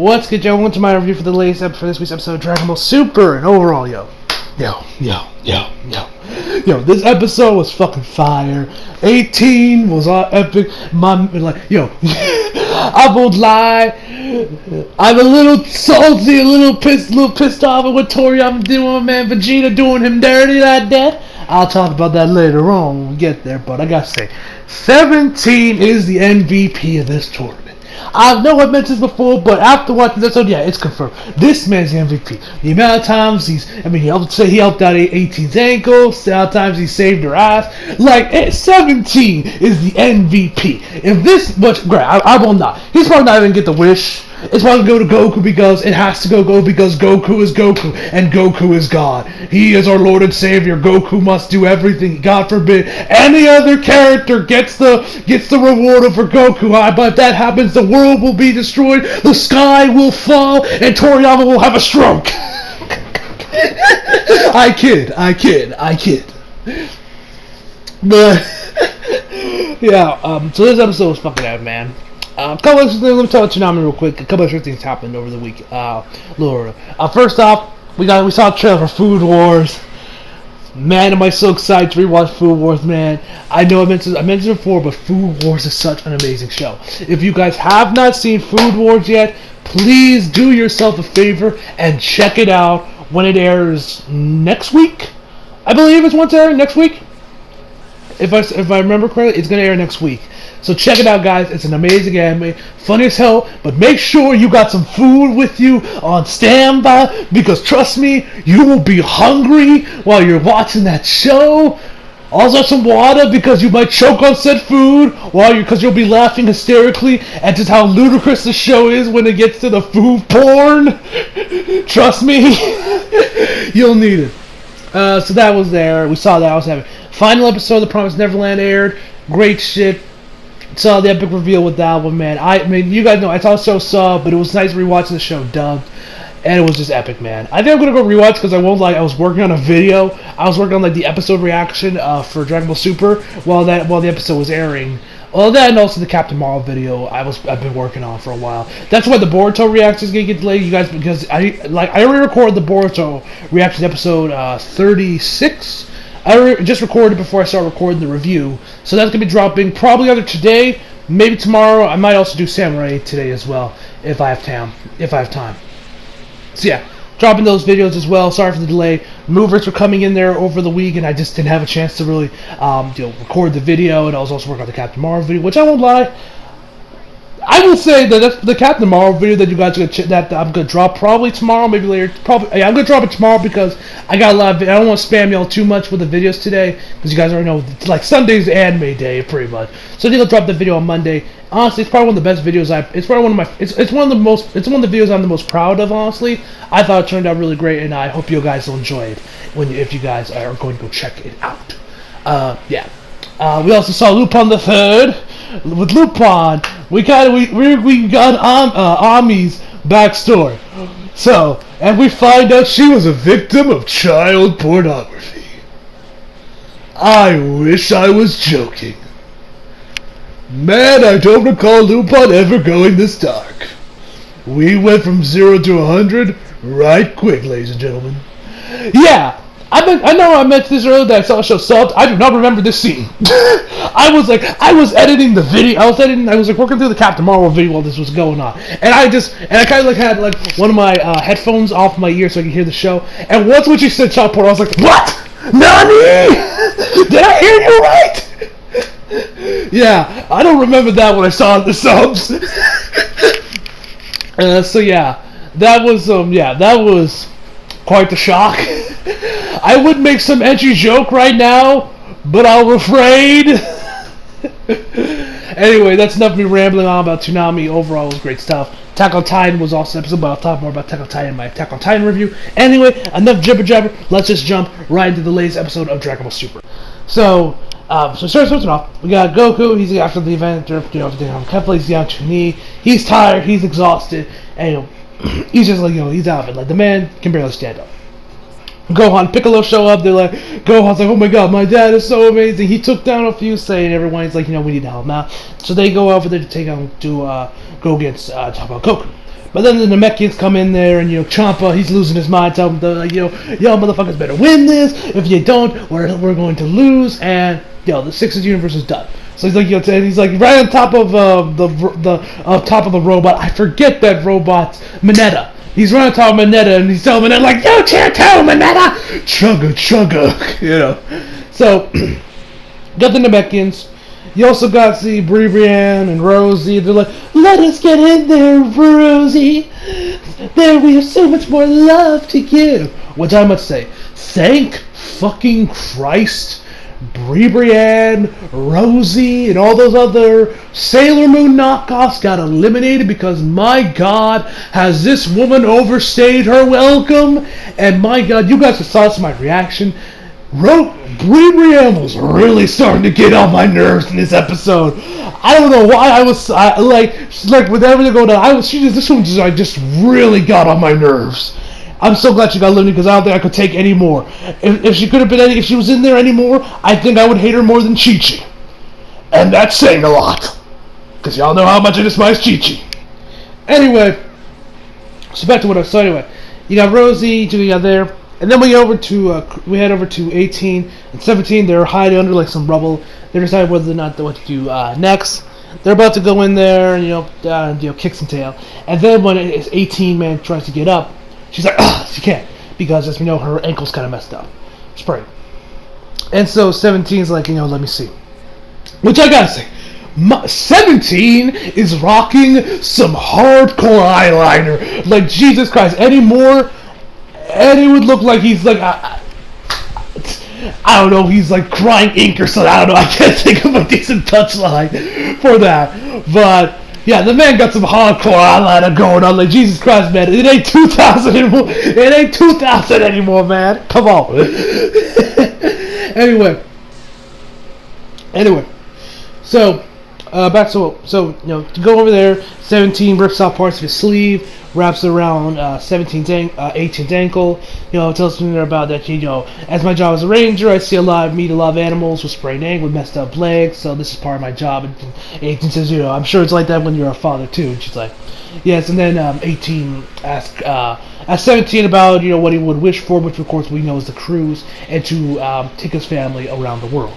What's good, Joe? Welcome to my review for the latest episode for this week's episode of Dragon Ball Super. And overall, yo, this episode was fucking fire. 18 was all epic. I won't lie. I'm a little salty, a little pissed off at what Toriyama did with my man Vegeta, doing him dirty like that. I'll talk about that later on when we get there, but I gotta say, 17 is the MVP of this tournament. I know I mentioned this before, but after watching this episode, yeah, it's confirmed. This man's the MVP. The amount of times he helped out 18's ankle, the amount of times he saved her ass. 17 is the MVP. If this much, great, I will not. He's probably not even get the wish. It's probably going to go to Goku because it has to go because Goku is Goku and Goku is God. He is our Lord and Savior. Goku must do everything. God forbid any other character gets the reward over Goku. But if that happens, the world will be destroyed, the sky will fall, and Toriyama will have a stroke. I kid. But yeah, so this episode was fucking out, man. Let me talk about Tsunami real quick. A couple of things happened over the week. First off, we saw a trailer for Food Wars. Man, am I so excited to rewatch Food Wars, man. I know I mentioned it before, but Food Wars is such an amazing show. If you guys have not seen Food Wars yet, please do yourself a favor and check it out when it airs next week. I believe it's once airing next week. If I remember correctly, it's going to air next week. So check it out, guys. It's an amazing anime. Funny as hell, but make sure you got some food with you on standby, because trust me, you will be hungry while you're watching that show. Also some water, because you might choke on said food because you'll be laughing hysterically at just how ludicrous the show is when it gets to the food porn. Trust me, you'll need it. So that was there. We saw that. I was having final episode of The Promised Neverland aired. Great shit. Saw the epic reveal with that one, man. I mean, you guys know I saw the show subbed, but it was nice rewatching the show dubbed, and it was just epic, man. I think I'm gonna go rewatch because I won't lie. I was working on a video. I was working on the episode reaction for Dragon Ball Super while the episode was airing. Well, that and also the Captain Marvel video I've been working on for a while. That's why the Boruto reaction is gonna get delayed, you guys, because I already recorded the Boruto reaction episode 36. I just recorded before I started recording the review, so that's gonna be dropping probably either today, maybe tomorrow. I might also do Samurai today as well if I have time. So yeah, dropping those videos as well. Sorry for the delay. Movers were coming in there over the week, and I just didn't have a chance to really record the video, and I was also working on the Captain Marvel video, which I won't lie, I will say that the Captain Marvel video that you guys are that I'm gonna drop probably tomorrow, maybe later. I'm gonna drop it tomorrow because I got a lot of. I don't want to spam y'all too much with the videos today because you guys already know Sunday's anime day pretty much. So I think I'll drop the video on Monday. Honestly, it's probably one of the best videos It's probably one of my. It's one of the videos I'm the most proud of. Honestly, I thought it turned out really great, and I hope you guys will enjoy it if you guys are going to go check it out. Yeah. We also saw Lupin the Third. With Lupin, we got Ami's backstory. So, and we find out she was a victim of child pornography. I wish I was joking. Man, I don't recall Lupin ever going this dark. We went from 0 to 100 right quick, ladies and gentlemen. Yeah. I know I mentioned this earlier that I saw a show subbed. I do not remember this scene. I was editing the video. I was working through the Captain Marvel video while this was going on. And I kind of had one of my headphones off my ear so I could hear the show. And once when she said child porn, I was like, what? Nani? Did I hear you right? Yeah, I don't remember that when I saw the subs. So yeah, that was quite the shock. I would make some edgy joke right now, but I'll refrain. Anyway, that's enough of me rambling on about Toonami. Overall, it was great stuff. Attack on Titan was also an episode, but I'll talk more about Attack on Titan in my Attack on Titan review. Anyway, enough jibber jabber. Let's just jump right into the latest episode of Dragon Ball Super. So starting off, we got Goku. He's after the event, he's young Chun-Li. He's tired. He's exhausted, and he's just he's out of it. The man can barely stand up. Gohan, Piccolo show up. They're Gohan's oh my god, my dad is so amazing. He took down a few Saiyan. Everyone's we need to help him out. So they go over there to go against Goku. But then the Namekians come in there, and Ciampa, he's losing his mind, telling them, yo, motherfuckers better win this. If you don't, we're going to lose. And the Sixes universe is done. So he's like, he's like right on top of the robot. I forget that robot's Mineta. He's right on top of Mineta, and he's telling Mineta like, yo, Chateau, Mineta, chugga, So got the Namekians. You also got Brianne and Rosie. They're like, let us get in there, Rosie. There, we have so much more love to give. Which I must say, thank fucking Christ, Brianne, Rosie, and all those other Sailor Moon knockoffs got eliminated, because my God, has this woman overstayed her welcome? And my God, you guys saw my reaction. Brianne was really starting to get on my nerves in this episode. I don't know why she's like with everything going on. This one just really got on my nerves. I'm so glad she got eliminated, because I don't think I could take any more. If she could have been if she was in there anymore, I think I would hate her more than Chi-Chi. And that's saying a lot, because y'all know how much I despise Chi-Chi. Anyway, so back to what I said. Anyway, you got Rosie, you got there. And then we head over to 18 and 17. They're hiding under like some rubble. They're deciding whether or not what to do next. They're about to go in there and kick some tail. And then when 18 man tries to get up, she's like, she can't, because as we know, her ankle's kind of messed up, sprained. And so 17's like, let me see. Which I gotta say, 17 is rocking some hardcore eyeliner. Like, Jesus Christ, anymore. And it would look like he's like, I don't know, he's like crying ink or something. I don't know, I can't think of a decent touchline for that. But yeah, the man got some hardcore eyeliner going on. Like, Jesus Christ, man, it ain't 2000 anymore. It ain't 2000 anymore, man. Come on. Anyway, so back to to go over there. 17 rips off parts of his sleeve, wraps it around 18's ankle. Tells me about that. As my job as a ranger, I meet a lot of animals with sprained ankle, with messed up legs. So this is part of my job. And 18 says, I'm sure it's like that when you're a father too. And she's like, yes. And then 18 asks 17 about what he would wish for, which of course we know is the cruise, and to take his family around the world.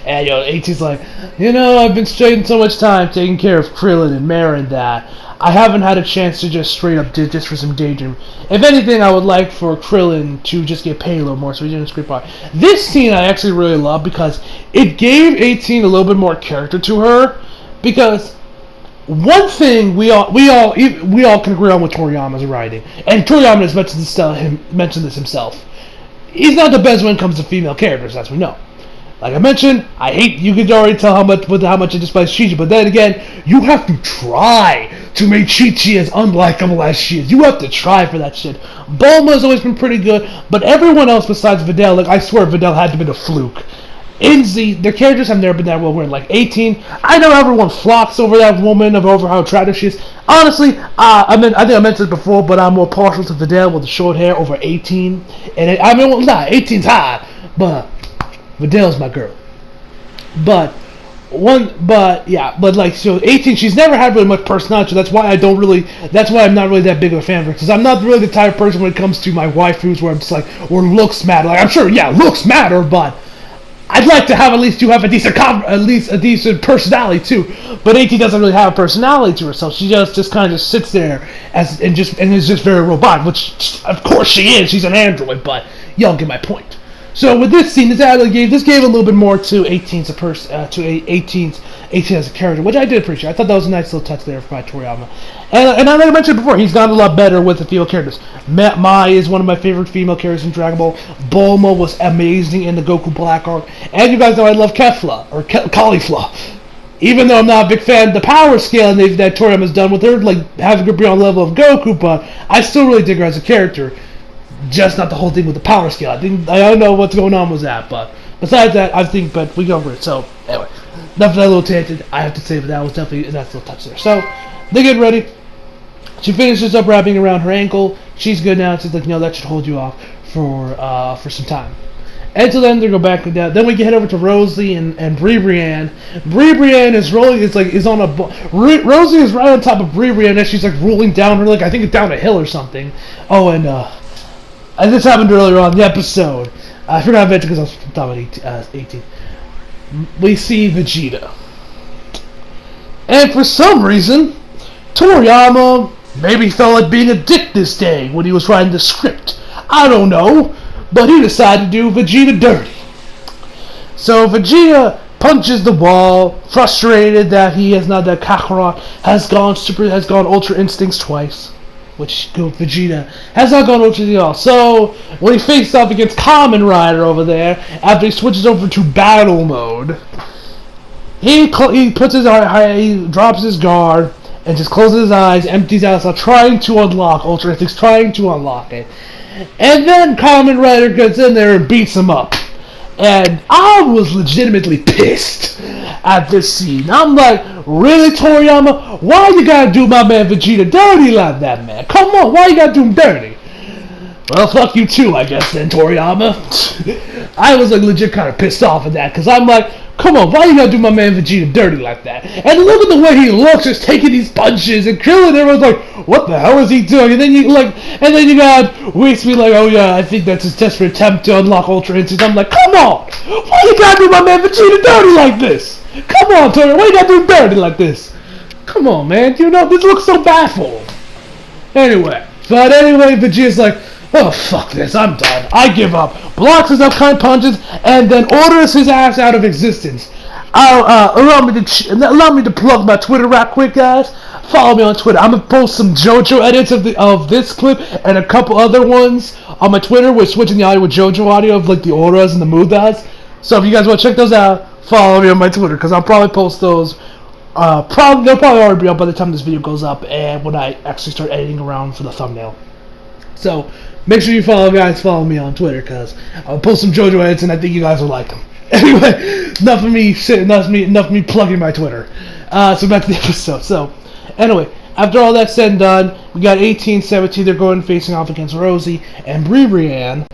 And 18's like, I've been spending so much time taking care of Krillin and Marin that I haven't had a chance to just straight up just for some daydream. If anything, I would like for Krillin to just get paid a little more, so he didn't scrape by. This scene I actually really love, because it gave 18 a little bit more character to her. Because one thing we all can agree on with Toriyama's writing, and Toriyama has mentioned this himself. He's not the best when it comes to female characters, as we know. Like I mentioned, you could already tell how much I despise Chi-Chi, but then again, you have to try to make Chi-Chi as unlikable as she is. You have to try for that shit. Bulma's always been pretty good, but everyone else besides Videl, like I swear Videl had to be a fluke. Inzi, their characters have never been that well written. Like 18, I know everyone flocks over that woman, over how attractive she is. Honestly, I think I mentioned it before, but I'm more partial to Videl with the short hair over 18. And 18's hot, but Videl's my girl. But 18, she's never had really much personality. That's why I'm not really that big of a fan of her, because I'm not really the type of person when it comes to my waifus where I'm just like, or looks matter. Like, I'm sure, looks matter, but I'd like to have at least a decent personality too. But 18 doesn't really have a personality to herself. She just kind of sits there and is just very robotic, which of course she is. She's an android, but y'all get my point. So with this scene, this gave a little bit more to 18's as a character, which I did appreciate. I thought that was a nice little touch there by Toriyama. And I mentioned before, he's gotten a lot better with the female characters. Mai is one of my favorite female characters in Dragon Ball. Bulma was amazing in the Goku Black arc. And you guys know I love Kefla, or Caulifla. Even though I'm not a big fan of the power scale that Toriyama's done with her, like having her be on the level of Goku, but I still really dig her as a character. Just not the whole thing with the power scale. I don't know what's going on with that, but besides that, but we go over it. So anyway, enough of that little tangent. I have to say that was definitely a nice little touch there. So they get ready. She finishes up wrapping around her ankle. She's good now. She's like, that should hold you off for some time. And so then they go back down. Then we head over to Rosie and Brianne. Brianne is rolling. Is on a. Rosie is right on top of Brianne as she's like rolling down her, like I think it's down a hill or something. Oh, and this happened earlier on in the episode. I forgot to mention because I was talking about 18. We see Vegeta, and for some reason, Toriyama maybe felt like being a dick this day when he was writing the script. I don't know. But he decided to do Vegeta dirty. So Vegeta punches the wall, frustrated that he has not that Kakarot has gone Ultra Instincts twice, which Vegeta has not gone Ultra at all. So when he faces off against Kamen Rider over there, after he switches over to battle mode, he puts he drops his guard and just closes his eyes, empties out, trying to unlock Ultra Instincts, trying to unlock it. And then Kamen Rider gets in there and beats him up. And I was legitimately pissed at this scene. I'm like, really, Toriyama? Why you gotta do my man Vegeta dirty like that, man? Come on, why you gotta do him dirty? Well, fuck you too, I guess, then, Toriyama. I was like legit kind of pissed off at that, because I'm like, come on, why you gotta do my man Vegeta dirty like that? And look at the way he looks, just taking these punches and killing everyone's like, what the hell is he doing? And then you got Whis like, oh yeah, I think that's his desperate attempt to unlock Ultra Instincts. I'm like, come on! Why you gotta do my man Vegeta dirty like this? Come on, Toriyama, why you gotta do him dirty like this? Come on, man, you know, this looks so baffled. Anyway, Vegeta's like, oh, fuck this, I'm done. I give up. Blocks his upcoming punches and then orders his ass out of existence. Allow me to plug my Twitter right quick, guys. Follow me on Twitter. I'm gonna post some JoJo edits of this clip and a couple other ones on my Twitter. We're switching the audio with JoJo audio of like the auras and the Mudas. So if you guys want to check those out, follow me on my Twitter because I'll probably post those. They'll probably already be up by the time this video goes up and when I actually start editing around for the thumbnail. So make sure you follow me on Twitter because I'll post some JoJo edits and I think you guys will like them. Anyway, enough of me plugging my Twitter. So back to the episode. So anyway, after all that's said and done, we got 18-17. They're going facing off against Rosie and Brianne.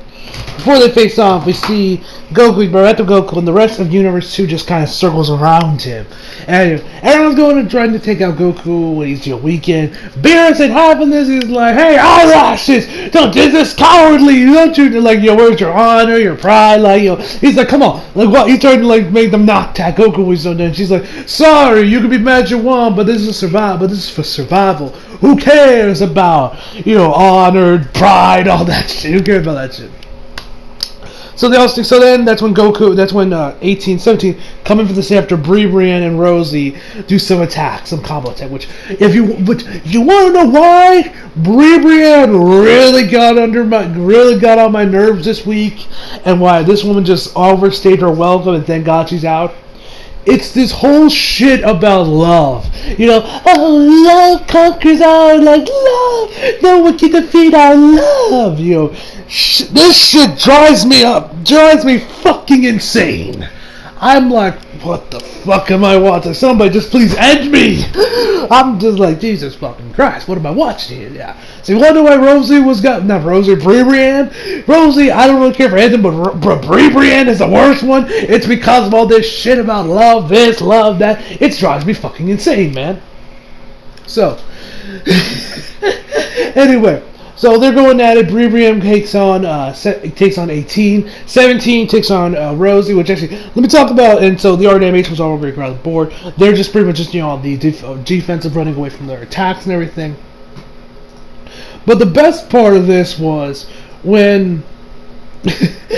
Before they face off, we see Goku, and the rest of Universe 2 just kind of circles around him. And everyone's going and trying to take out Goku when he's weekend. Beerus had happened this, he's like, hey, eyelashes! Don't do this cowardly! Don't you, like, where's your honor, your pride? Like, he's like, come on, like, what? He's trying to, like, make them not attack Goku when he's so done. She's like, sorry, you can be mad you won, but this is for survival. Who cares about, honor, pride, all that shit? Who cares about that shit? So then that's when 18-17 come in for this after Brianne and Rosie do some attacks, some combo attack. Which you want to know why Brianne really got on my nerves this week, and why this woman just overstayed her welcome, and thank God she's out. It's this whole shit about love. Oh, love conquers all, like love. No one can defeat our love. This shit drives me fucking insane. I'm like, what the fuck am I watching? Somebody just please end me. I'm just like, Jesus fucking Christ, what am I watching here? Yeah. So you wonder why Brianne? Rosie, I don't really care for anything, but Brianne is the worst one. It's because of all this shit about love this, love that. It drives me fucking insane, man. So, anyway. So they're going at it. Brianne takes on 18. 17 takes on Rosie, which actually, let me talk about. And so the art animation was all over around the board. They're just pretty much just the defensive running away from their attacks and everything. But the best part of this was when 18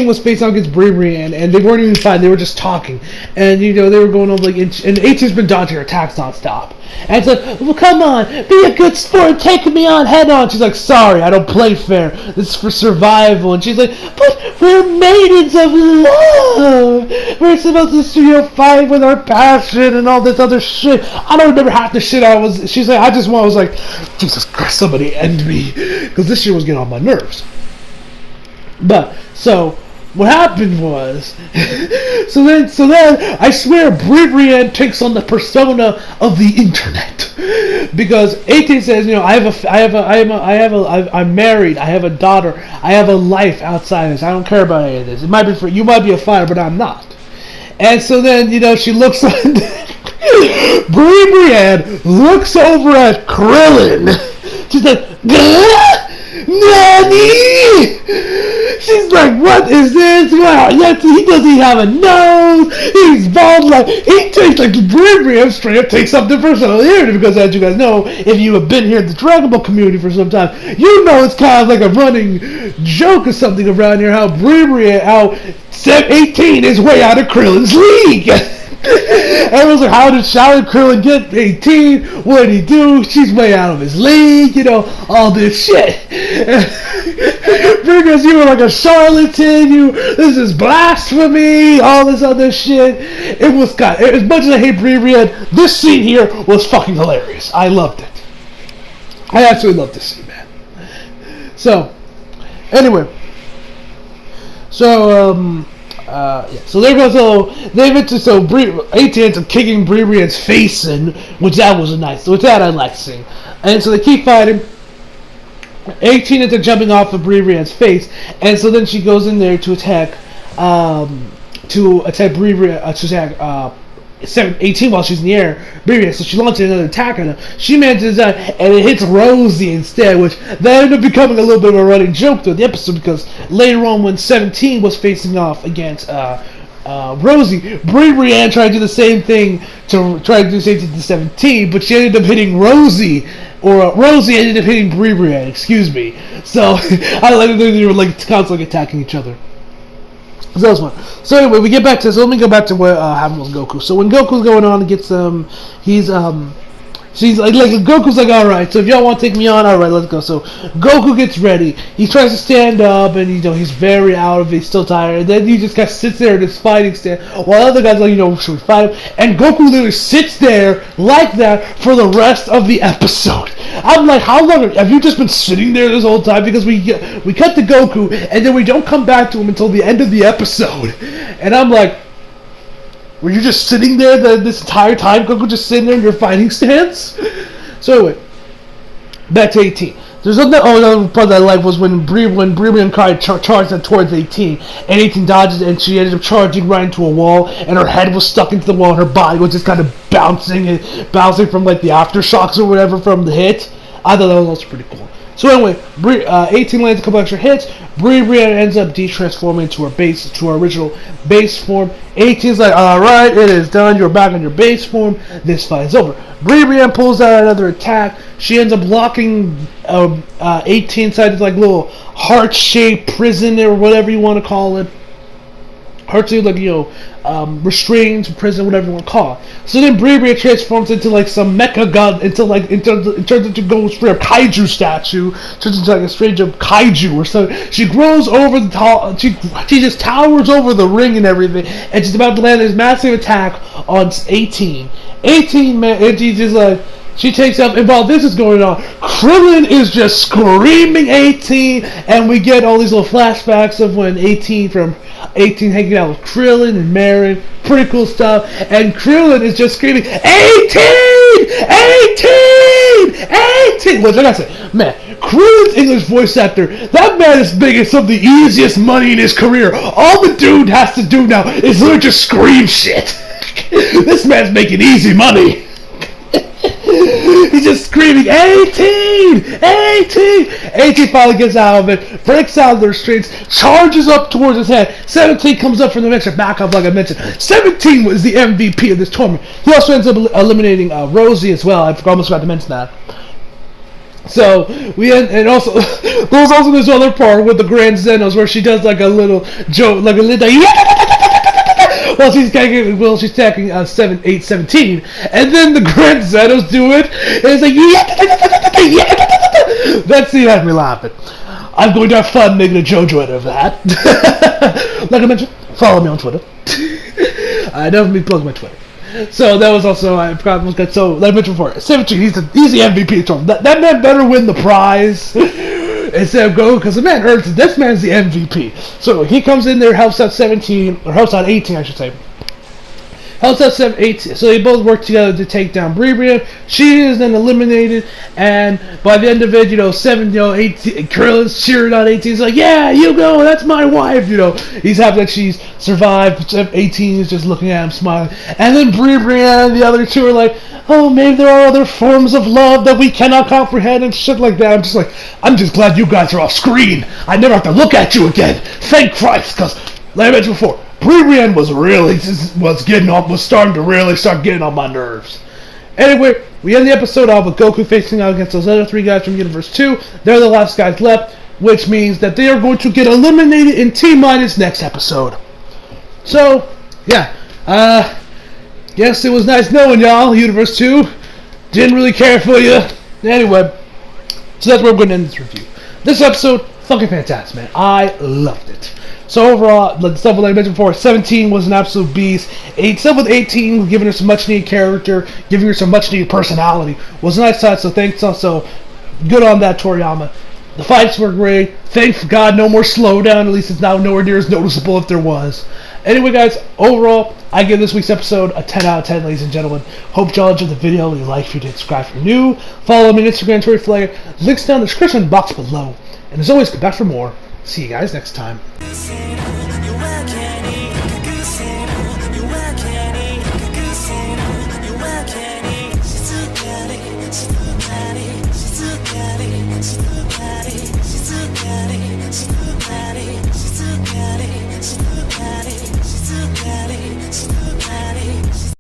was facing off against Brianne, and they weren't even fighting, they were just talking. And, they were going over, like, and 18's been dodging her attacks nonstop. And it's like, well, come on, be a good sport, taking me on head on. She's like, sorry, I don't play fair. This is for survival. And she's like, but we're maidens of love. We're supposed to, fight with our passion and all this other shit. I don't remember half the shit she's like, I was like, Jesus Christ, somebody end me. Because this shit was getting on my nerves. But, so, what happened was, so then I swear Brianne takes on the persona of the internet, because 18 says, I'm married, I have a daughter, I have a life outside this, I don't care about any of this. It might be you might be a fighter, but I'm not. And so then, she looks at Brianne looks over at Krillin. She's like, Nani? She's like, what is this? Wow, yes, he doesn't have a nose. He's bald. Like, he takes, like, Brianne straight up takes something personal here, because as you guys know, if you have been here in the Dragon Ball community for some time, you know it's kind of like a running joke or something around here, how 18 is way out of Krillin's league. Everyone's like, how did Krillin get 18? What did he do? She's way out of his league, all this shit. Because you were like a charlatan, this is blasphemy, all this other shit. It was as much as I hate Brianne, this scene here was fucking hilarious. I loved it. I absolutely loved this scene, man. So, anyway. So, so there goes. They went to 18 ends up kicking Brianne's face in, which that was which that I liked seeing. And so they keep fighting. 18 ends up jumping off of Brianne's face, and so then she goes in there to attack Brianne, 18 while she's in the air. Brianne, so she launches another attack on her. She manages that, and it hits Rosie instead, which that ended up becoming a little bit of a running joke through the episode, because later on when 17 was facing off against Rosie, Brianne tried to do the same thing to 17, but she ended up hitting Rosie. Or Rosie ended up hitting Brianne, excuse me. So I like that they were like constantly attacking each other. So that was fun. So anyway, we get back to. So let me go back to what happened with Goku. So when Goku's going on to get she's like Goku's like, all right. So if y'all want to take me on, all right, let's go. So Goku gets ready. He tries to stand up, and he's very out of it. He's still tired. And then he just kind of sits there in his fighting stand, while other guys like, should we fight him? And Goku literally sits there like that for the rest of the episode. I'm like, how long have you just been sitting there this whole time? Because we cut to Goku, and then we don't come back to him until the end of the episode. And I'm like, were you just sitting there this entire time, Goku, just sitting there in your fighting stance? So anyway, back to 18. There's another part that I like was when Brianne charged towards 18, and 18 dodges, and she ended up charging right into a wall, and her head was stuck into the wall, and her body was just kind of bouncing from like the aftershocks or whatever from the hit. I thought that was also pretty cool. So anyway, 18 lands a couple extra hits. Brianne ends up de-transforming to her original base form. 18's like, alright, it is done. You're back on your base form. This fight is over. Brianne pulls out another attack. She ends up locking 18 inside this like little heart-shaped prison or whatever you want to call it. Heart-shaped, like, restrained prison, whatever you want to call it. So then Brianne transforms into like some mecha god, it turns into goes for a kaiju statue, turns into like a strange kaiju or something. She grows over the top, she just towers over the ring and everything, and she's about to land this massive attack on 18. 18, man, and she's just like, she takes up, and while this is going on, Krillin is just screaming 18, and we get all these little flashbacks of when 18 hanging out with Krillin and Marin, pretty cool stuff, and Krillin is just screaming, 18! 18! 18! Which, like I said, man, Krillin's English voice actor, that man is making some of the easiest money in his career. All the dude has to do now is literally just scream shit. This man's making easy money. He's just screaming, 18! 18! 18 finally gets out of it, breaks out of the restraints, charges up towards his head. 17 comes up from the extra backup, like I mentioned. 17 was the MVP of this tournament. He also ends up eliminating Rosie as well. I almost forgot to mention that. So, and also, there's also this other part with the Grand Zenos where she does like a little joke, like a little, while she's attacking 17, and then the Grand Zenos do it, and it's like, that scene had me laughing. I'm going to have fun making a JoJo out of that. Like I mentioned, follow me on Twitter. I never me plug my Twitter. So that was also, I forgot what's good. So like I mentioned before, 17, he's the MVP of the tournament. That man better win the prize. instead of Goku, because the man earns it. This man's the MVP. So he comes in there, helps out 17, or helps out 18, I should say. Helps out 18, so they both work together to take down Brianne. She is then eliminated, and by the end of it, 18, Krillin's cheering on 18. He's like, yeah, you go, that's my wife, He's happy that she's survived. 18 is just looking at him, smiling. And then Brianne and the other two are like, oh, maybe there are other forms of love that we cannot comprehend and shit like that. I'm just glad you guys are off screen. I never have to look at you again. Thank Christ, because, like I mentioned before, Brianne was starting to really start getting on my nerves. Anyway, we end the episode off with Goku facing out against those other 3 guys from Universe 2. They're the last guys left, which means that they are going to get eliminated in T-minus next episode. So, yeah, yes, it was nice knowing y'all, Universe 2. Didn't really care for you. Anyway, so that's where we're going to end this review. This episode, fucking fantastic, man. I loved it. So overall, like stuff like I mentioned before, 17 was an absolute beast. Stuff with 18, giving her some much-needed character, giving her some much-needed personality, was a nice touch. So thanks also, good on that, Toriyama. The fights were great. Thank God, no more slowdown. At least it's now nowhere near as noticeable if there was. Anyway, guys, overall, I give this week's episode a 10 out of 10, ladies and gentlemen. Hope y'all enjoyed the video. Leave a like if you did, subscribe if you're new. Follow me on Instagram, Twitter, Flair. Links down in the description box below. And as always, come back for more. See you guys next time. She's too bad.